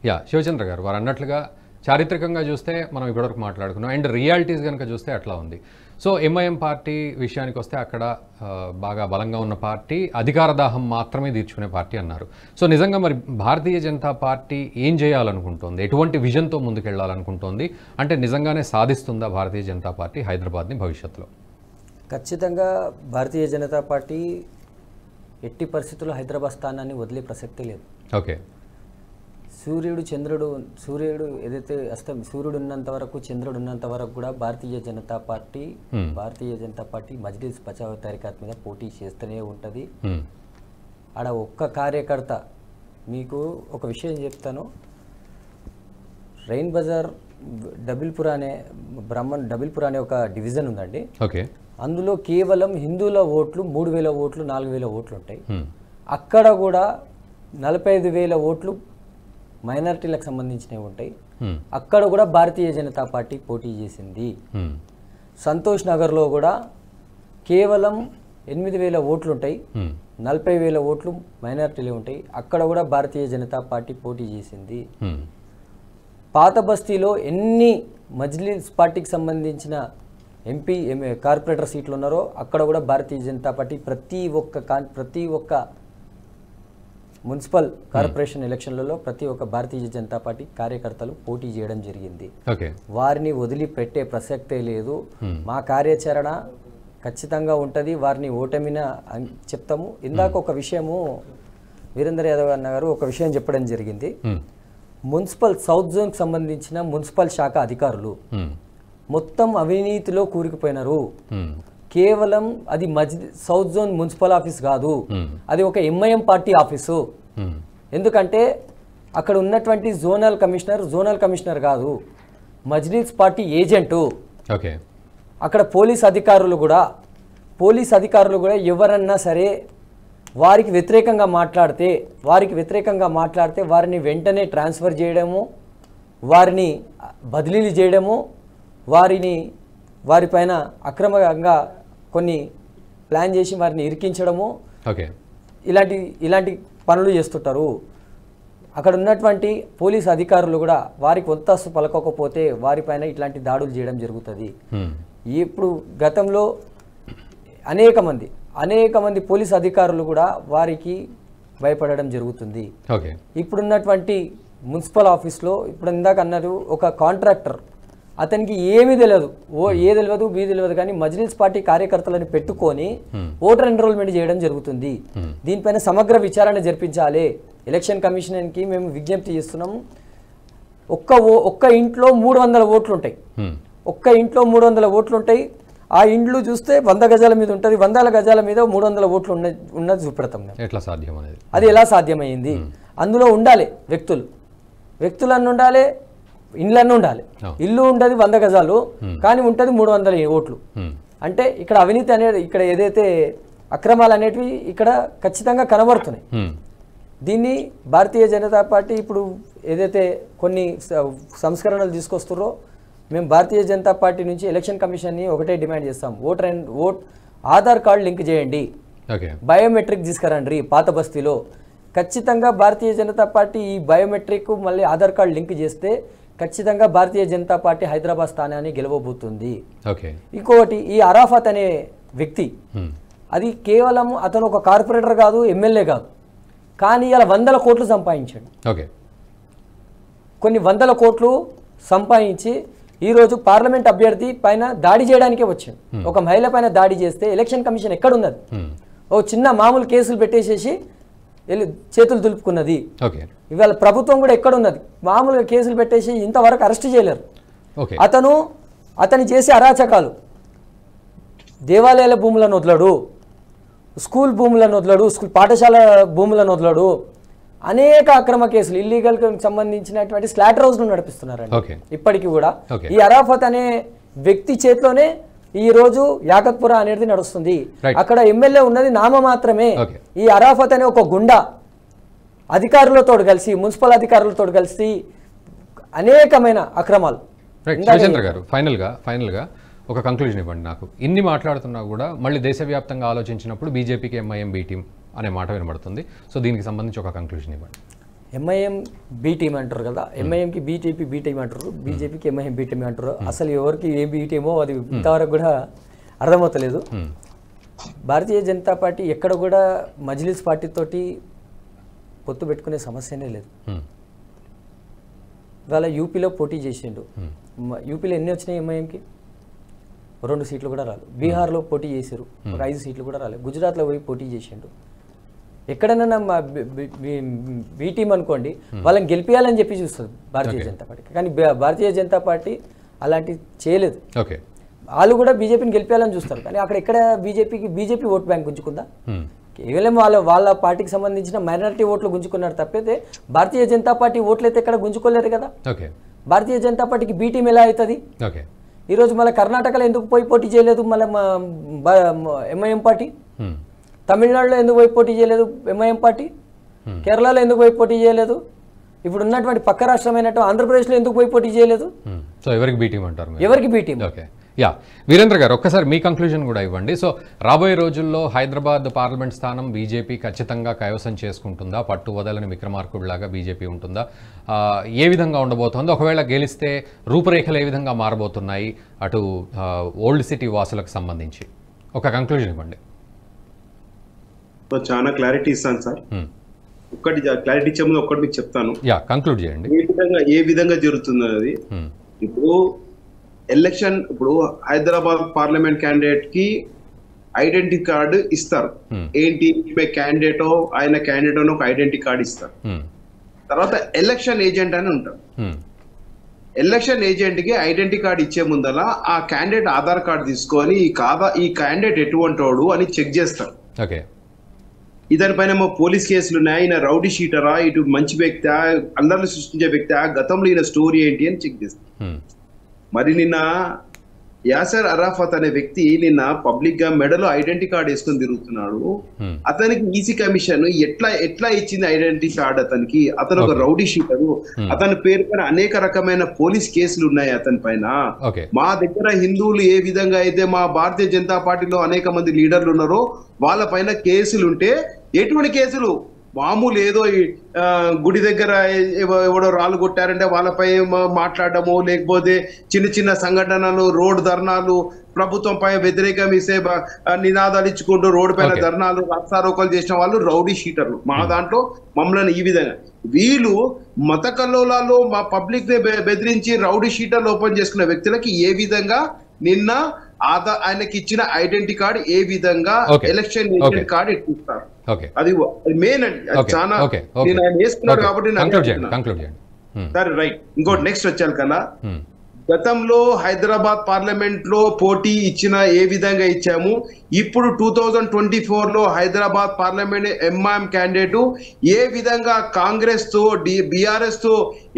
Yeah Shivachandra గారు వారు అన్నట్లుగా చారిత్రకంగా చూస్తే మనం ఇప్పటివరకు మాట్లాడుకున్నాం అండ్ రియాలిటీస్ కనుక చూస్తే అట్లా ఉంది. సో ఎంఐఎం పార్టీ విషయానికి వస్తే అక్కడ బాగా బలంగా ఉన్న పార్టీ, అధికార దాహం మాత్రమే తీర్చుకునే పార్టీ అన్నారు. సో నిజంగా మరి భారతీయ జనతా పార్టీ ఏం చేయాలనుకుంటోంది, ఎటువంటి విజన్తో ముందుకెళ్లాలనుకుంటోంది, అంటే నిజంగానే సాధిస్తుందా భారతీయ జనతా పార్టీ హైదరాబాద్ని భవిష్యత్తులో? ఖచ్చితంగా భారతీయ జనతా పార్టీ ఎట్టి పరిస్థితుల్లో హైదరాబాద్ స్థానాన్ని వదిలే ప్రసక్తి లేదు. ఓకే, సూర్యుడు ఏదైతే సూర్యుడు ఉన్నంత వరకు, చంద్రుడు ఉన్నంత వరకు కూడా భారతీయ జనతా పార్టీ మజ్లిస్ బచావ్ తహరీకాత్ మీద పోటీ చేస్తూనే ఉంటుంది. ఆడ ఒక్క కార్యకర్త, మీకు ఒక విషయం చెప్తాను, రైన్ బజార్ డబిల్పుర అనే ఒక డివిజన్ ఉందండి. ఓకే, అందులో కేవలం హిందువుల ఓట్లు 3,000 ఓట్లు 4,000 ఓట్లు ఉంటాయి. అక్కడ కూడా 45,000 ఓట్లు మైనారిటీలకు సంబంధించినవి ఉంటాయి. అక్కడ కూడా భారతీయ జనతా పార్టీ పోటీ చేసింది. సంతోష్ నగర్లో కూడా కేవలం 8,000 ఓట్లు ఉంటాయి, 40,000 ఓట్లు మైనారిటీలు ఉంటాయి. అక్కడ కూడా భారతీయ జనతా పార్టీ పోటీ చేసింది. పాత బస్తీలో ఎన్ని మజ్లిస్ పార్టీకి సంబంధించిన ఎంపీ కార్పొరేటర్ సీట్లు ఉన్నారో అక్కడ కూడా భారతీయ జనతా పార్టీ ప్రతి ఒక్క మున్సిపల్ కార్పొరేషన్ ఎలక్షన్లలో ప్రతి ఒక్క భారతీయ జనతా పార్టీ కార్యకర్తలు పోటీ చేయడం జరిగింది. వారిని వదిలిపెట్టే ప్రసక్తే లేదు. మా కార్యాచరణ ఖచ్చితంగా ఉంటుంది, వారిని ఓటమిన చెప్తాము. ఇందాక ఒక విషయము వీరేందర్ యాదవ్ అన్న గారు ఒక విషయం చెప్పడం జరిగింది. మున్సిపల్ సౌత్ జోన్కి సంబంధించిన మున్సిపల్ శాఖ అధికారులు మొత్తం అవినీతిలో కూరుకుపోయినారు. కేవలం అది సౌత్ జోన్ మున్సిపల్ ఆఫీస్ కాదు, అది ఒక ఎంఐఎం పార్టీ ఆఫీసు. ఎందుకంటే అక్కడ ఉన్నటువంటి జోనల్ కమిషనర్ కాదు, మజ్లిస్ పార్టీ ఏజెంటు. అక్కడ పోలీస్ అధికారులు కూడా ఎవరన్నా సరే వారికి వ్యతిరేకంగా మాట్లాడితే వారిని వెంటనే ట్రాన్స్ఫర్ చేయడము, వారిని బదిలీలు చేయడము, వారిపైన అక్రమంగా కొన్ని ప్లాన్ చేసి వారిని ఇరికించడము, ఇలాంటి పనులు చేస్తుంటారు. అక్కడ ఉన్నటువంటి పోలీస్ అధికారులు కూడా వారికి ఒత్తాసు పలకకపోతే వారిపైన ఇట్లాంటి దాడులు చేయడం జరుగుతుంది. ఇప్పుడు గతంలో అనేక మంది పోలీస్ అధికారులు కూడా వారికి భయపడడం జరుగుతుంది. ఇప్పుడున్నటువంటి మున్సిపల్ ఆఫీస్లో ఇప్పుడు ఇందాక అన్నారు ఒక కాంట్రాక్టర్, అతనికి ఏమీ తెలియదు, బీ తెలియదు, కానీ మజ్లిస్ పార్టీ కార్యకర్తలను పెట్టుకొని ఓటర్ ఎన్రోల్మెంట్ చేయడం జరుగుతుంది. దీనిపైన సమగ్ర విచారణ జరిపించాలి. ఎలక్షన్ కమిషన్కి మేము విజ్ఞప్తి చేస్తున్నాం. ఒక్క ఇంట్లో 300 ఓట్లు ఉంటాయి. ఆ ఇండ్లు చూస్తే 100 గజాల మీద ఉంటుంది, 100 గజాల మీద 300 ఓట్లు ఉన్నది చూపెడతాం. అది ఎలా సాధ్యమైంది? అందులో ఉండాలి వ్యక్తులన్నీ ఉండాలి, ఇండ్లన్నీ ఉండాలి. ఇల్లు ఉండదు 100 గజాలు, కానీ ఉంటుంది 300 ఓట్లు. అంటే ఇక్కడ అవినీతి అనేది, ఇక్కడ ఏదైతే అక్రమాలు అనేటివి ఇక్కడ ఖచ్చితంగా కనబడుతున్నాయి. దీన్ని భారతీయ జనతా పార్టీ ఇప్పుడు ఏదైతే కొన్ని సంస్కరణలు తీసుకొస్తున్నారో, మేము భారతీయ జనతా పార్టీ నుంచి ఎలక్షన్ కమిషన్ని ఒకటే డిమాండ్ చేస్తాం, ఆధార్ కార్డు లింక్ చేయండి, బయోమెట్రిక్ తీసుకురండి. పాత బస్తీలో ఖచ్చితంగా భారతీయ జనతా పార్టీ ఈ బయోమెట్రిక్ మళ్ళీ ఆధార్ కార్డు లింక్ చేస్తే ఖచ్చితంగా భారతీయ జనతా పార్టీ హైదరాబాద్ స్థానాన్ని గెలవబోతుంది. ఇంకొకటి, ఈ అరాఫత్ అనే వ్యక్తి, అది కేవలం అతను ఒక కార్పొరేటర్ కాదు, ఎమ్మెల్యే కాదు, కానీ ఇలా 100 కోట్లు సంపాదించాడు. కొన్ని 100 కోట్లు సంపాదించి ఈరోజు పార్లమెంట్ అభ్యర్థి పైన దాడి చేయడానికే వచ్చాడు. ఒక మహిళ పైన దాడి చేస్తే ఎలక్షన్ కమిషన్ ఎక్కడున్నది? ఓ చిన్న మామూలు కేసులు పెట్టేసేసి చేతులు దులుపుకున్నది. ఇవాళ ప్రభుత్వం కూడా ఎక్కడున్నది? మామూలుగా కేసులు పెట్టేసి ఇంతవరకు అరెస్ట్ చేయలేరు. అతను చేసే అరాచకాలు, దేవాలయాల భూములను వదలడు, స్కూల్ భూములను వదలడు, పాఠశాల భూములను వదలడు, అనేక అక్రమ కేసులు, ఇల్లీగల్ సంబంధించినటువంటి స్లాటర్ హౌస్ను నడిపిస్తున్నారండి ఇప్పటికీ కూడా. ఈ అరాఫత్ అనే వ్యక్తి చేతిలోనే ఈ రోజు యాకత్పుర అనేది నడుస్తుంది. అక్కడ ఎమ్మెల్యే ఉన్నది నామ మాత్రమే. ఈ అరాఫత్ అనే ఒక గుండా అధికారులతో కలిసి, మున్సిపల్ అధికారులతో కలిసి అనేకమైన అక్రమాలు. శివచంద్ర గారు, ఫైనల్గా ఒక కంక్లూజన్ ఇవ్వండి నాకు. ఇన్ని మాట్లాడుతున్నా కూడా మళ్ళీ దేశవ్యాప్తంగా ఆలోచించినప్పుడు బీజేపీకి ఎంఐఎం బీ టీం అనే మాట వినబడుతుంది. సో దీనికి సంబంధించి ఒక కంక్లూజన్ ఇవ్వండి. ఎంఐఎం బి టీం అంటారు కదా, ఎంఐఎంకి బీజేపీ బి టీం అంటారు, బీజేపీకి ఎంఐఎం బి టీం అంటారు. అసలు ఎవరికి ఏ బి టీమో అది ఇంతవరకు కూడా అర్థమవుతలేదు. భారతీయ జనతా పార్టీ ఎక్కడ కూడా మజ్లిస్ పార్టీతోటి పొత్తు పెట్టుకునే సమస్యనే లేదు. ఇవాళ యూపీలో పోటీ చేసిండు. యూపీలో ఎన్ని వచ్చినాయి ఎంఐఎంకి? 2 సీట్లు కూడా రాలేదు. బీహార్లో పోటీ చేశారు, ఒక 5 సీట్లు కూడా రాలేదు. గుజరాత్లో పోయి పోటీ చేసిండు. ఎక్కడైనా బీ టీం అనుకోండి, వాళ్ళని గెలిపించాలని చెప్పి చూస్తుంది భారతీయ జనతా పార్టీ. కానీ భారతీయ జనతా పార్టీ అలాంటి చేయలేదు. వాళ్ళు కూడా బీజేపీని గెలిపించాలని చూస్తారు. కానీ అక్కడ ఎక్కడ బీజేపీ ఓట్ బ్యాంక్ గుంజుకుందా? కేవలం వాళ్ళ పార్టీకి సంబంధించిన మైనారిటీ ఓట్లు గుంజుకున్నారు తప్పితే భారతీయ జనతా పార్టీ ఓట్లు అయితే ఎక్కడ గుంజుకోలేదు కదా. భారతీయ జనతా పార్టీకి బీ టీం ఎలా అవుతుంది? ఈరోజు మళ్ళీ కర్ణాటకలో ఎందుకు పోయి పోటీ చేయలేదు మళ్ళీ ఎంఐఎం పార్టీ? తమిళనాడులో ఎందుకు పోయి పోటీ చేయలేదు ఎంఐఎం పార్టీ? కేరళలో ఎందుకు పోయి పోటీ చేయలేదు? ఇప్పుడు ఉన్నటువంటి పక్క రాష్ట్రమైనట్టు ఆంధ్రప్రదేశ్లో ఎందుకు పోయి పోటీ చేయలేదు? సో ఎవరికి బీ టీం అంటారు? ఎవరికి బీ టీం? యా, వీరేంద్ర గారు ఒక్కసారి మీ కంక్లూజన్ కూడా ఇవ్వండి. సో రాబోయే రోజుల్లో హైదరాబాద్ పార్లమెంట్ స్థానం బీజేపీ ఖచ్చితంగా కైవసం చేసుకుంటుందా? పట్టు వదలని విక్రమార్కుడిలాగా బీజేపీ ఉంటుందా? ఏ విధంగా ఉండబోతోంది? ఒకవేళ గెలిస్తే రూపురేఖలు ఏ విధంగా మారబోతున్నాయి అటు ఓల్డ్ సిటీ వాసులకు సంబంధించి? ఒక కంక్లూజన్ ఇవ్వండి. చాలా క్లారిటీ ఇస్తాను సార్. ఒక్కటి క్లారిటీ ఇచ్చే ముందు ఒక్కటి మీకు చెప్తాను. కంక్లూడ్ చేయండి. ఏ విధంగా జరుగుతుంది అది. ఇప్పుడు ఎలక్షన్, ఇప్పుడు హైదరాబాద్ పార్లమెంట్ క్యాండిడేట్ కి ఐడెంటిటీ కార్డు ఇస్తారు. ఏంటి, క్యాండిడేట్ ఆయన క్యాండిడేట్ అని ఒక ఐడెంటిటీ కార్డు ఇస్తారు. తర్వాత ఎలక్షన్ ఏజెంట్ అని ఉంటారు. ఎలక్షన్ ఏజెంట్ కి ఐడెంటిటీ కార్డు ఇచ్చే ముందల ఆ క్యాండిడేట్ ఆధార్ కార్డు తీసుకొని ఈ క్యాండిడేట్ ఎటువంటి వాడు అని చెక్ చేస్తారు. ఇతనిపైన పోలీస్ కేసులు ఉన్నాయి, ఈయన రౌడీ షీటరా, ఇటు మంచి వ్యక్తి, అల్లర్లు సృష్టించే వ్యక్తి, గతంలో ఈయన స్టోరీ ఏంటి అని చెక్ చేస్తారు. మరి నిన్న యాసర్ అరాఫత్ అనే వ్యక్తి నిన్న పబ్లిక్ గా మెడలో ఐడెంటిటీ కార్డు వేసుకొని తిరుగుతున్నాడు. అతనికి ఈసీ కమిషన్ ఎట్లా ఇచ్చింది ఐడెంటిటీ కార్డు అతనికి? అతను ఒక రౌడీ షీటరు. అతని పేరు పైన అనేక రకమైన పోలీస్ కేసులు ఉన్నాయి అతని పైన. మా దగ్గర హిందువులు ఏ విధంగా అయితే మా భారతీయ జనతా పార్టీలో అనేక మంది లీడర్లు ఉన్నారో వాళ్ళ పైన కేసులు ఉంటే, ఎటువంటి కేసులు? మామూలు ఏదో గుడి దగ్గర ఎవడో రాళ్ళు కొట్టారంటే వాళ్ళపై మాట్లాడటము, లేకపోతే చిన్న చిన్న సంఘటనలు, రోడ్డు ధర్నాలు, ప్రభుత్వంపై వ్యతిరేకం ఇస్తే నినాదాలు ఇచ్చుకుంటూ రోడ్డు పైన ధర్నాలు, రాస్తారోకలు చేసిన వాళ్ళు రౌడీ షీటర్లు. మా దాంట్లో మమ్మల్ని ఈ విధంగా వీళ్ళు మత కల్లోలాలు మా పబ్లిక్ ని బెదిరించి రౌడీ షీటర్లు ఓపెన్ చేసుకున్న వ్యక్తులకి ఏ విధంగా నిన్న ఆయనకి ఇచ్చిన ఐడెంటిటీ కార్డు ఏ విధంగా ఎలక్షన్ ఏజెంట్ కార్డు ఇస్తారు? అది మెయిన్ అండి. చాలా నేను ఆయన వేసుకున్నాడు కాబట్టి సరే రైట్. ఇంకోటి నెక్స్ట్ వచ్చాను కన్నా, గతంలో హైదరాబాద్ పార్లమెంట్ లో పోటీ ఇచ్చిన ఏ విధంగా ఇచ్చాము, ఇప్పుడు 2024లో హైదరాబాద్ పార్లమెంట్ ఎంఐఎం క్యాండిడేట్ ఏ విధంగా కాంగ్రెస్ తో బీఆర్ఎస్ తో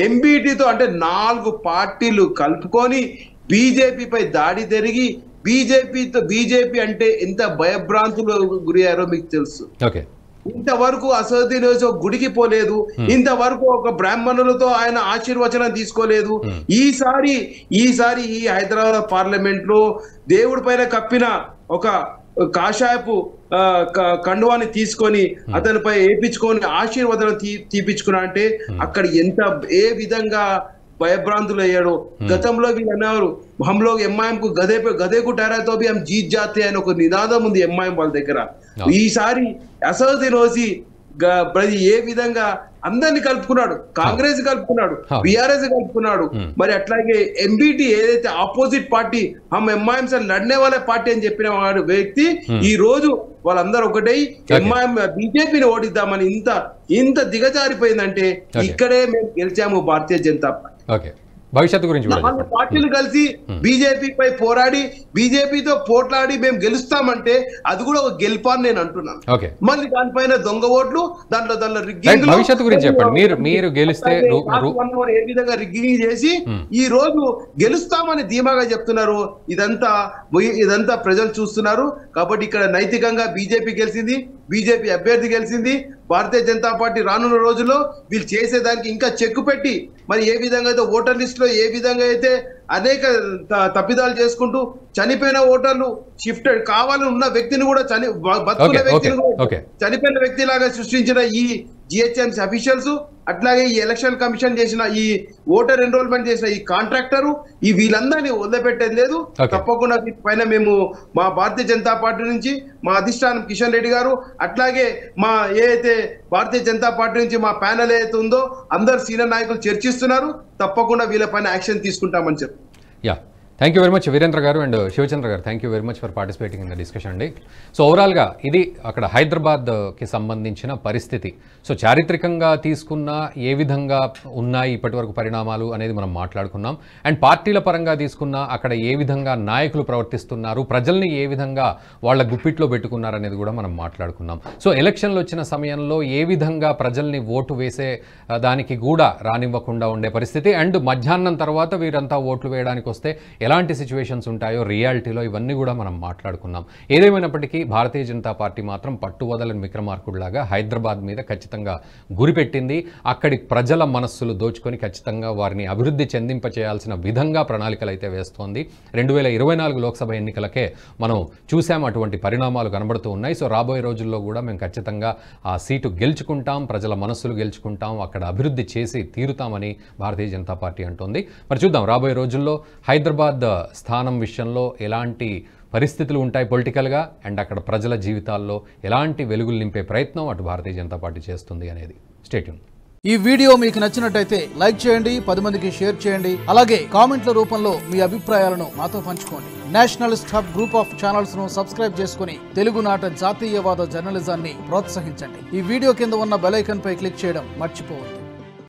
ఎంబీటీతో అంటే 4 పార్టీలు కలుపుకొని బీజేపీపై దాడి జరిగి బీజేపీ అంటే ఎంత భయభ్రాంతులు గురయ్యారో మీకు తెలుసు. ఇంతవరకు అసదుద్దీన్ గుడికి పోలేదు, ఇంతవరకు ఒక బ్రాహ్మణులతో ఆయన ఆశీర్వచనం తీసుకోలేదు. ఈసారి ఈ హైదరాబాద్ పార్లమెంట్ లో దేవుడి పైన కప్పిన ఒక కాషాయపు కండువాన్ని తీసుకొని అతనిపై వేయించుకొని ఆశీర్వాదం తీపించుకున్నా అంటే అక్కడ ఎంత ఏ విధంగా భయభ్రాంతులు అయ్యాడు. గతంలో వీళ్ళు అన్నారు హంలో ఎంఐఎం కు గదే కు టైరాతో బి హం జీత్ జాతే అని ఒక నినాదం ఉంది ఎంఐఎం వాళ్ళ దగ్గర. ఈసారి అసదుద్దీన్ ఓవైసీ ఏ విధంగా అందరిని కలుపుకున్నాడు, కాంగ్రెస్ కలుపుకున్నాడు, బీఆర్ఎస్ కలుపుకున్నాడు. మరి అట్లాగే ఎంబీటీ ఏదైతే ఆపోజిట్ పార్టీ హమ్ ఎంఐఎం సార్ లడ్నే వాళ్ళ పార్టీ అని చెప్పిన వాడు వ్యక్తి ఈ రోజు వాళ్ళందరూ ఒకటై ఎంఐఎం బీజేపీని ఓడిద్దామని ఇంత దిగజారిపోయిందంటే ఇక్కడే మేము గెలిచాము భారతీయ జనతా పార్టీ. భవిష్యత్తు గురించి 4 పార్టీలు కలిసి బీజేపీపై పోరాడి బీజేపీతో పోట్లాడి మేము గెలుస్తామంటే అది కూడా ఒక గెలుపాన్ని నేను అంటున్నాను. మళ్ళీ దానిపైన దొంగ ఓట్లు, దాంట్లో రిగ్గింగ్, భవిష్యత్తు గురించి చెప్పండి. మీరు గెలిస్తే ఏ విధంగా రిగ్గింగ్ చేసి ఈ రోజు గెలుస్తామని ధీమాగా చెప్తున్నారు. ఇదంతా ప్రజలు చూస్తున్నారు. కాబట్టి ఇక్కడ నైతికంగా బీజేపీ గెలిచింది, బీజేపీ అభ్యర్థి గెలిచింది. భారతీయ జనతా పార్టీ రానున్న రోజుల్లో వీళ్ళు చేసేదానికి ఇంకా చెక్కు పెట్టి మరి ఏ విధంగా అయితే ఓటర్ లిస్ట్ లో ఏ విధంగా అయితే అనేక తప్పిదాలు చేసుకుంటూ చనిపోయిన ఓటర్లు షిఫ్టెడ్ కావాలని ఉన్న వ్యక్తిని కూడా బతుకున్న వ్యక్తిని కూడా చనిపోయిన వ్యక్తి లాగా సృష్టించిన ఈ జిహెచ్ఎంసీ అఫీషియల్స్, అట్లాగే ఈ ఎలక్షన్ కమిషన్ చేసిన ఈ ఓటర్ ఎన్రోల్మెంట్ చేసిన ఈ కాంట్రాక్టరు, ఈ వీళ్ళందరినీ వదిలిపెట్టేది లేదు. తప్పకుండా పైన మేము మా భారతీయ జనతా పార్టీ నుంచి మా అధిష్టానం కిషన్ రెడ్డి గారు, అట్లాగే మా ఏదైతే భారతీయ జనతా పార్టీ నుంచి మా ప్యానెల్ ఏదైతే ఉందో అందరు సీనియర్ నాయకులు చర్చిస్తున్నారు. తప్పకుండా వీళ్ళ పైన యాక్షన్ తీసుకుంటామని చెప్పి. Thank you very much Veerendra garu and Shivachandra garu. Thank you very much for participating in the discussion అండి. సో ఓవరాల్గా ఇది అక్కడ హైదరాబాద్కి సంబంధించిన పరిస్థితి. సో చారిత్రకంగా తీసుకున్న ఏ విధంగా ఉన్నాయి ఇప్పటివరకు పరిణామాలు అనేది మనం మాట్లాడుకున్నాం. అండ్ పార్టీల పరంగా తీసుకున్న అక్కడ ఏ విధంగా నాయకులు ప్రవర్తిస్తున్నారు, ప్రజల్ని ఏ విధంగా వాళ్ళ గుప్పిట్లో పెట్టుకున్నారు అనేది కూడా మనం మాట్లాడుకున్నాం. సో ఎలక్షన్లు వచ్చిన సమయంలో ఏ విధంగా ప్రజల్ని ఓటు వేసే దానికి కూడా రానివ్వకుండా ఉండే పరిస్థితి, అండ్ మధ్యాహ్నం తర్వాత వీరంతా ఓట్లు వేయడానికి వస్తే ఎలాంటి సిచ్యువేషన్స్ ఉంటాయో రియాలిటీలో ఇవన్నీ కూడా మనం మాట్లాడుకున్నాం. ఏదేమైనప్పటికీ భారతీయ జనతా పార్టీ మాత్రం పట్టువదలని విక్రమార్కుడిలాగా హైదరాబాద్ మీద ఖచ్చితంగా గురిపెట్టింది. అక్కడి ప్రజల మనస్సులు దోచుకొని ఖచ్చితంగా వారిని అభివృద్ధి చెందింపచేయాల్సిన విధంగా ప్రణాళికలు అయితే వేస్తోంది. 2024 లోక్సభ ఎన్నికలకే మనం చూసాం, అటువంటి పరిణామాలు కనబడుతూ ఉన్నాయి. సో రాబోయే రోజుల్లో కూడా మేము ఖచ్చితంగా ఆ సీటు గెలుచుకుంటాం, ప్రజల మనస్సులు గెలుచుకుంటాం, అక్కడ అభివృద్ధి చేసి తీరుతామని భారతీయ జనతా పార్టీ అంటోంది. మరి చూద్దాం రాబోయే రోజుల్లో హైదరాబాద్ స్థానం విషయంలో ఎలాంటి పరిస్థితులు ఉంటాయి పొలిటికల్గా, అండ్ అక్కడ ప్రజల జీవితాల్లో ఎలాంటి వెలుగులు నింపే ప్రయత్నం అటు భారతీయ జనతా పార్టీ చేస్తుంది అనేది. Stay tune. ఈ వీడియో మీకు నచ్చినట్టయితే లైక్ చేయండి, 10 మందికి షేర్ చేయండి. అలాగే కామెంట్ల రూపంలో మీ అభిప్రాయాలను మాతో పంచుకోండి. Nationalist hub group of channels ను సబ్స్క్రైబ్ చేసుకుని తెలుగునాట జాతీయవాద జర్నలిజాన్ని ప్రోత్సహించండి. ఈ వీడియో కింద ఉన్న బెల్ ఐకాన్ పై క్లిక్ చేయడం మర్చిపోవద్దు.